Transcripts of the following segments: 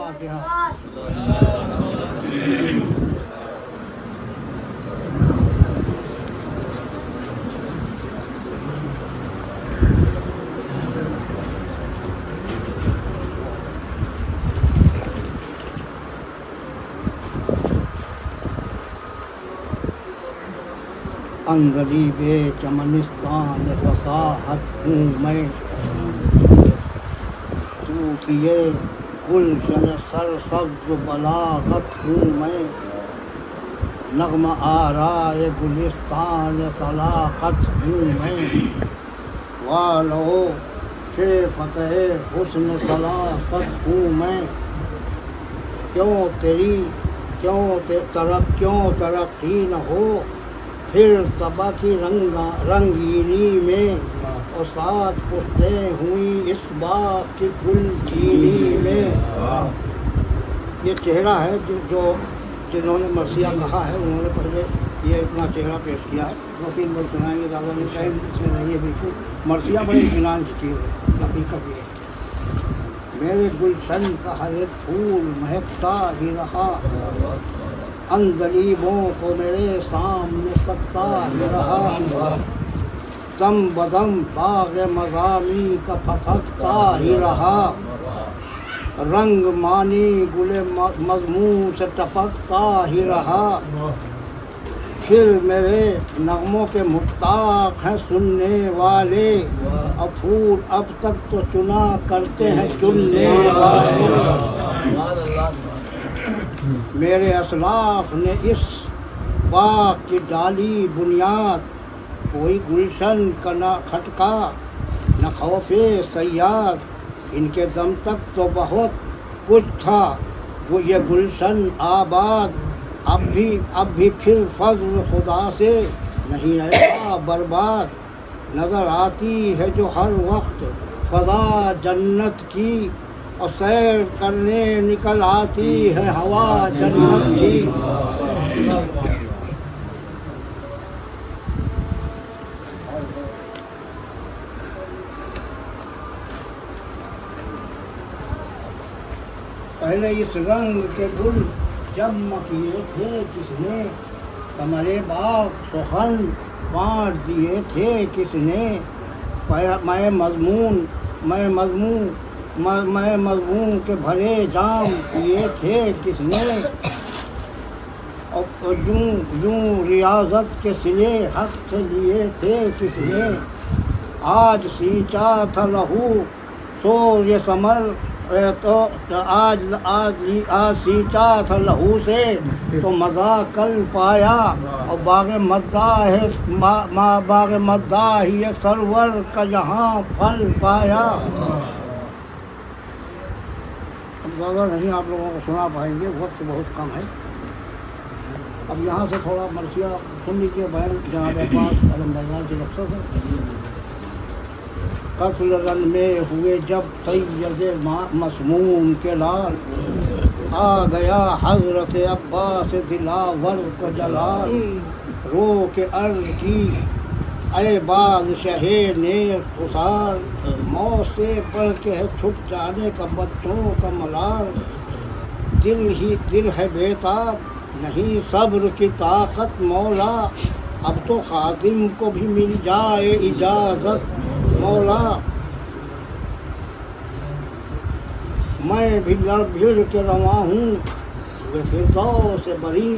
فاتحہ. انگلی بے چمنستان فصاحت ہوں میں، صوفیے گلشن سرسبز بلاغت ہوں میں، نغمہ آرائے گلستان طلاقت ہوں میں، والو شیفت حسن صلاقت ہوں میں. کیوں ترقی نہ ہو پھر طبع کی رنگینی میں، استاد پشتیں ہوئی اس باغ کی گل چینی میں. یہ چہرہ ہے جنہوں نے مرثیہ کہا ہے، انہوں نے پہلے یہ اپنا چہرہ پیش کیا ہے. وکیل بل سنائیں گے زیادہ نہیں، ٹائم اس میں نہیں ہے بالکل. مرثیہ بڑے اطمینان کی چیز ہے، حقیقت یہ ہے. میرے گلشن کا ہر ایک پھول مہکتا ہی رہا، عندلیبوں کو میرے سامنے سکتا ہی رہا، دم بدم باغ مضامی کا پھپھکتا ہی رہا، رنگ مانی گل مضمون سے ٹپکتا ہی رہا. پھر میرے نغموں کے مشتاق ہیں سننے والے، اور پھول اب تک تو چنا کرتے ہیں چننے والے. میرے اسلاف نے اس باغ کی ڈالی بنیاد، کوئی گلشن کا نہ کھٹکا نہ خوف صیاد. ان کے دم تک تو بہت کچھ تھا وہ یہ گلشن آباد، اب بھی پھر فضل خدا سے نہیں رہا برباد. نظر آتی ہے جو ہر وقت فضا جنت کی، اور سیر کرنے نکل آتی ہے ہوا جنت کی. پہلے اس رنگ کے گل جم کیے تھے کس نے، کمرے باغ سخن بانٹ دیے تھے کس نے. میں مضمون کے بھرے جام پیے تھے کس نے، اور یوں ریاضت کے سلے حق سے لیے تھے کس نے. آج سینچا تھا لہو تو یہ ثمر، آج سینچا تھا لہو سے تو مزہ کل پایا، اور باغ مداح ہی سرور کا یہاں پھل پایا. اب زیادہ نہیں آپ لوگوں کو سنا پائیں گے، وقت بہت کم ہے. اب یہاں سے تھوڑا مرثیہ سن لیجیے بیان جناب عباس علمبردار کی رخصت ہے. قتل رن میں ہوئے جب سید مسموم کے لال، آ گیا حضرت عباس دلاور کا جلال. رو کے عرض کی اے بادشاہ نیک خسار، موت سے بڑھ کے ہے چھٹ جانے کا بچوں کا ملال. دل ہے بیتاب نہیں صبر کی طاقت مولا، اب تو خادم کو بھی مل جائے اجازت مولا. میں بھی لڑ بھڑ کے رواں ہوں وہ فردوس سے بری،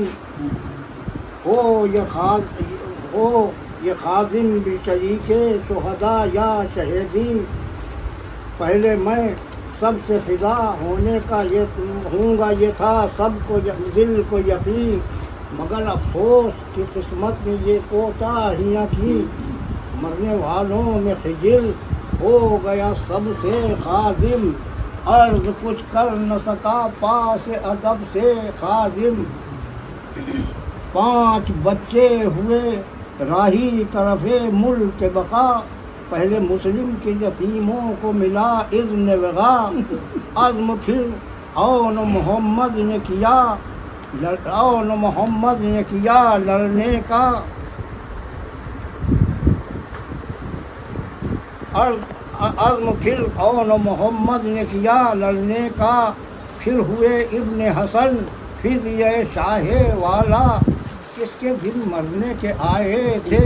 ہو یہ خادم بھی شریکے شہداء یا شہیدی. پہلے میں سب سے فدا ہونے کا ہوں گا یہ تھا سب کو دل کو یقین، مگر افسوس کی قسمت نے یہ کوتاہیاں کی. مرنے والوں میں خجل ہو گیا سب سے خادم، عرض کچھ کر نہ سکا پاس ادب سے خادم. 5 بچے ہوئے راہی طرف ملک بقا، پہلے مسلم کے یتیموں کو ملا اذن وغا. عزم پھر اون محمد نے کیا لڑنے کا، عزم پھر اون محمد نے کیا لڑنے کا. پھر ہوئے ابن حسن پھر یہ شاہ والا کس کے دن مرنے کے آئے تھے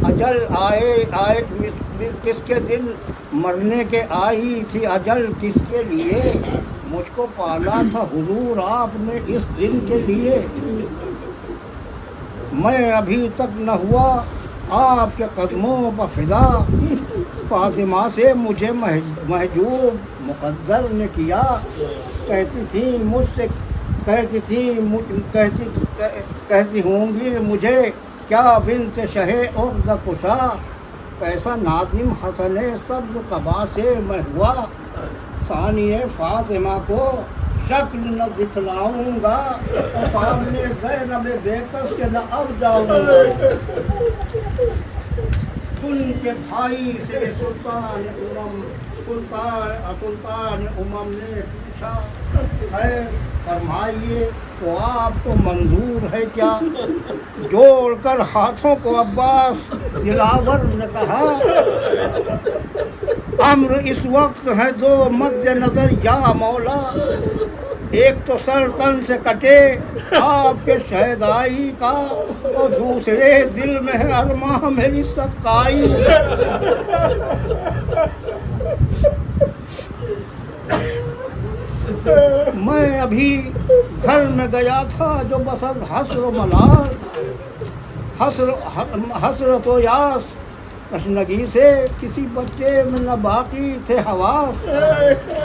اجل آئے کس کے دن مرنے کے آئی تھی اجل کس کے لیے مجھ کو پالا تھا حضور آپ نے اس دن کے لیے میں ابھی تک نہ ہوا آپ کے قدموں پر فدا فاطمہ سے مجھے محجوب مقدر نے کیا کہتی تھی مجھ سے کہتی ہوں گی مجھے کیا بنت شہ عقد کشا کیسا نادم حسن سبز قبا سے میں ہوا ثانی فاطمہ کو شکل نہ دکھلاؤں گا اور سامنے زینب بیکس کے نہ اب جاؤں گا ان کے بھائی سے سلطان امم نے پوچھا ہے فرمائیے تو آپ کو منظور ہے کیا جوڑ کر ہاتھوں کو عباس دلاور نے کہا امر اس وقت ہے دو مد نظر یا مولا ایک تو سر تن سے کٹے آپ کے شہدائی کا اور دوسرے دل میں ہے ارماں میری سکائی میں ابھی گھر میں گیا تھا جو بسد حسر و ملال حسرت و یاس تشنگی سے کسی بچے میں نہ باقی تھے حواس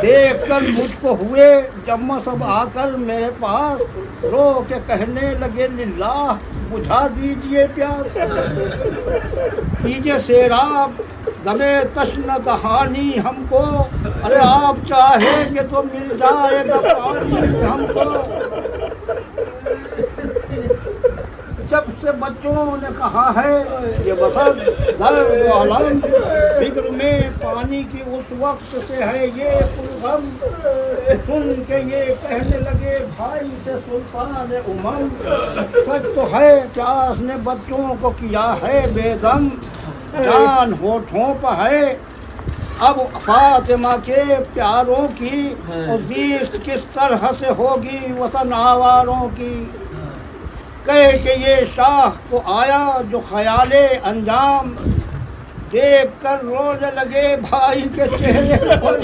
دیکھ کر مجھ کو ہوئے جمع سب آ کر میرے پاس رو کے کہنے لگے للہ بجھا دیجئے پیاس کیجئے سیراب دمے تشن دہانی ہم کو ارے آپ چاہیں گے تو مل جائے گا پانی ہم کو جب سے بچوں نے کہا ہے یہ وقت درد و علم فکر میں پانی کی اس وقت سے ہے یہ پرغم سن کے یہ کہنے لگے بھائی سے سلطان امم سچ تو ہے پیاس نے بچوں کو کیا ہے بے دم جان ہونٹوں پہ ہے اب فاطمہ کے پیاروں کی عزیز کس طرح سے ہوگی وطن آواروں کی کہے کہ یہ شاہ کو آیا جو خیال انجام دیکھ کر رونے لگے بھائی کے چہرے پر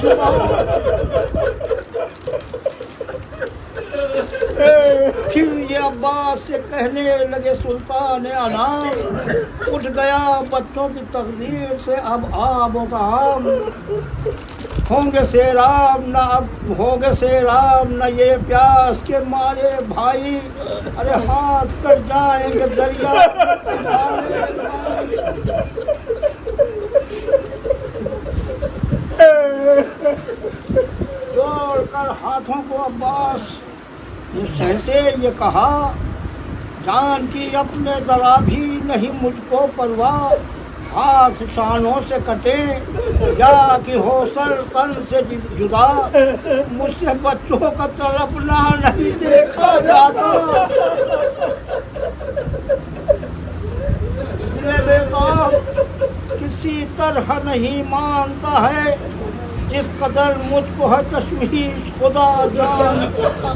پھر یہ عباس سے کہنے لگے سلطان انام اٹھ گیا بچوں کی تقدیر سے اب آب و کام ہوں گے سیراب نہ یہ پیاس کے مارے بھائی ارے ہاتھ کر جائیں گے دریا جوڑ کر ہاتھوں کو عباس سے یہ کہا جان کی اپنے ذرا بھی نہیں مجھ کو پرواہ ہاتھ شانوں سے کٹے یا کہ ہو سر تن سے جدا مجھ سے بچوں کا تڑپنا نہیں دیکھا جاتا بیتاب کسی طرح نہیں مانتا ہے جس قدر مجھ کو ہے تشویش خدا جانتا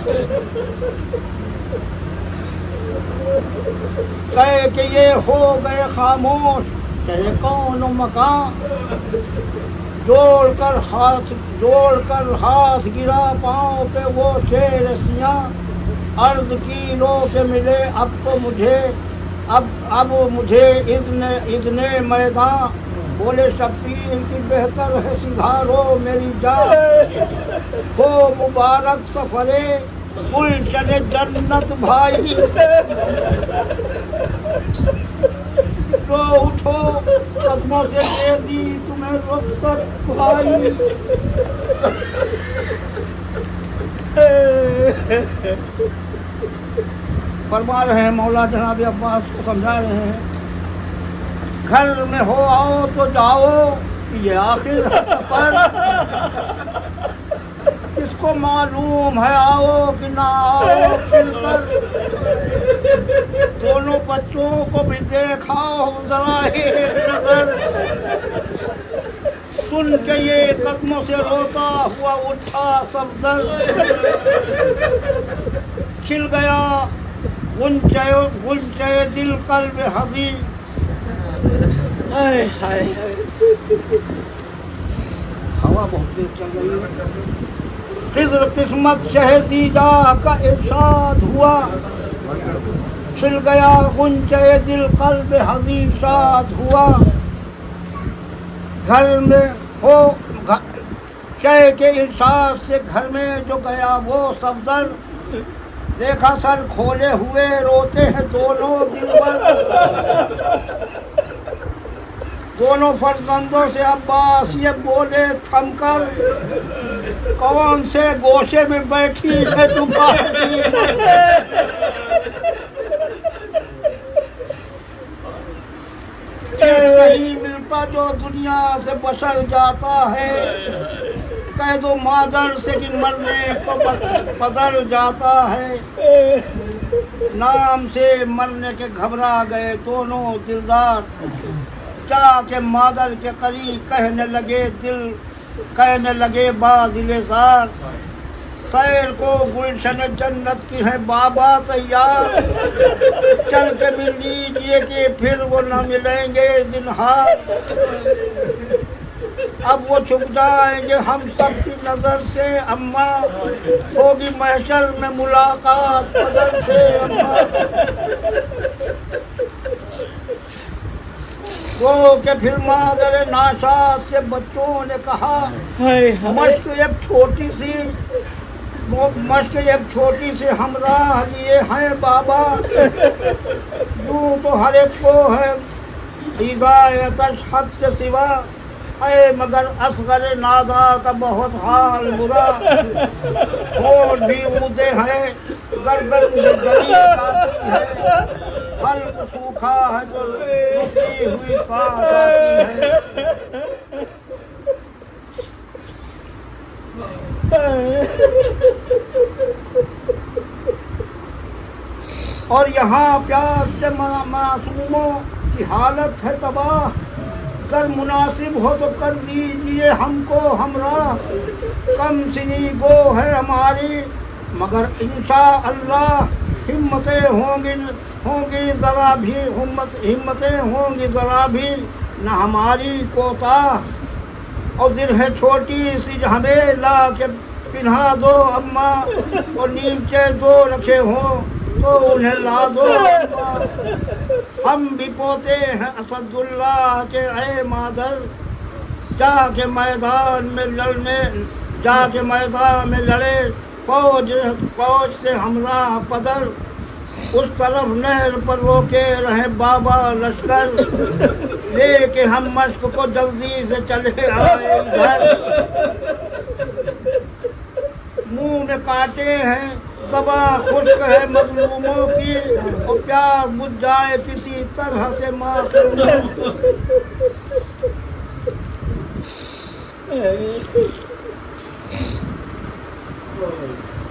کہے کہ یہ ہو گئے خاموش کہے کون مکان جوڑ کر ہاتھ گرا پاؤں پہ وہ شیر سیاں عرض کی لو کے ملے اب مجھے اذن میدان بولے شبیر کی بہتر ہے سدھارو میری جان ہو مبارک سفرے گلشن جنت بھائی تو اٹھو قدموں سے دے دی تمہیں رخصت بھائی فرما رہے ہیں مولا جناب عباس کو سمجھا رہے ہیں گھر میں ہو آؤ تو جاؤ یہ آخر سفر کس کو معلوم ہے آؤ کہ نہ آؤ پھر کر دونوں بچوں کو بھی دیکھاؤ ذرا ایک نظر سن کے یہ قدموں سے روتا ہوا اٹھا صفدر، کھل گیا غنچۂ دل قلب حزین۔ ہوا بہت تیز چل رہی ہے۔ خضر قسمت شہزیدہ کا ارشاد ہوا، کھل گیا غنچۂ دل قلب حزین شاد ہوا۔ گھر میں ہو شہ کے ارشاد سے گھر میں جو گیا وہ صفدر، دیکھا سر کھولے ہوئے روتے ہیں دونوں دلبر۔ دونوں فرزندوں سے عباس یہ بولے تھم کر، کون سے گوشے میں بیٹھی ہے تمہاری؟ نہیں ملتا جو دنیا سے بشر جاتا ہے، کہہ دو مادر سے کہ مرنے کو بدر جاتا ہے۔ نام سے مرنے کے گھبرا گئے دونوں دلدار، جا کے مادر کے قریب کہنے لگے با دل زار، خیر کو گلشن جنت کی ہے بابا تیار، چل کے مل لیجیے کہ پھر وہ نہ ملیں گے زنہار۔ اب وہ چھپ جائیں گے ہم سب کی نظر سے، اماں ہوگی محشر میں ملاقات قدر سے اماں۔ وہ کہ پھر مادر ناشاد سے بچوں نے کہا، مشق ایک چھوٹی سی ہمراہ لیے ہیں بابا، یوں تو ہر ایک کو ہے ہدایتش حد کے سوا، اے مگر اصغر نادا کا بہت حال برا، ہونٹ بھی اودے ہیں گردن بھی گلی آتی ہے، حلق سوکھا ہے تو رکی ہوئی سانس آتی ہے۔ اور یہاں پیاس سے معصوموں کی حالت ہے تباہ، اگر مناسب ہو تو کر دیجیے ہم کو ہمراہ، کم سنی گو ہے ہماری مگر انشاءاللہ ہمتیں ہوں گی ذرا بھی، ہمتیں ہوں گی ذرا بھی نہ ہماری کوتاہ، اور دل ہے چھوٹی سی ہمیں لا کے پہنا دو اماں، اور نیچے دو رکھے ہوں تو انہیں لا دو اماں، ہم بھی پوتے ہیں اسد اللہ کے اے مادر، جا کے میدان میں لڑے فوج سے ہمراہ پدر، اس طرف نہر پر روکے رہے بابا لشکر، لے کے ہم مشق کو جلدی سے چلے آئے گھر، منہ میں کاٹے ہیں زباں خشک ہے مظلوموں کی، اور پیاس بجھ جائے کسی طرح سے معصوموں۔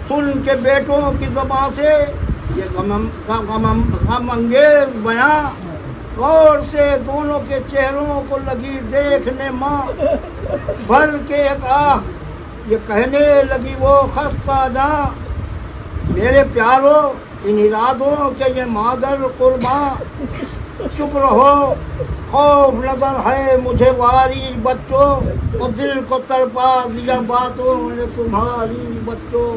سن کے بیٹوں کی زبان سے یہ غم انگیز بیاں، غور سے دونوں کے چہروں کو لگی دیکھنے ماں، بھر کے ایک آہ یہ کہنے لگی وہ خستہ جاں، میرے پیاروں ان ارادوں کے یہ مادر قرباں، چپ رہو خوف نظر ہے مجھے واری بچوں، اور دل کو تڑپا دیا باتوں نے تمہاری بچوں۔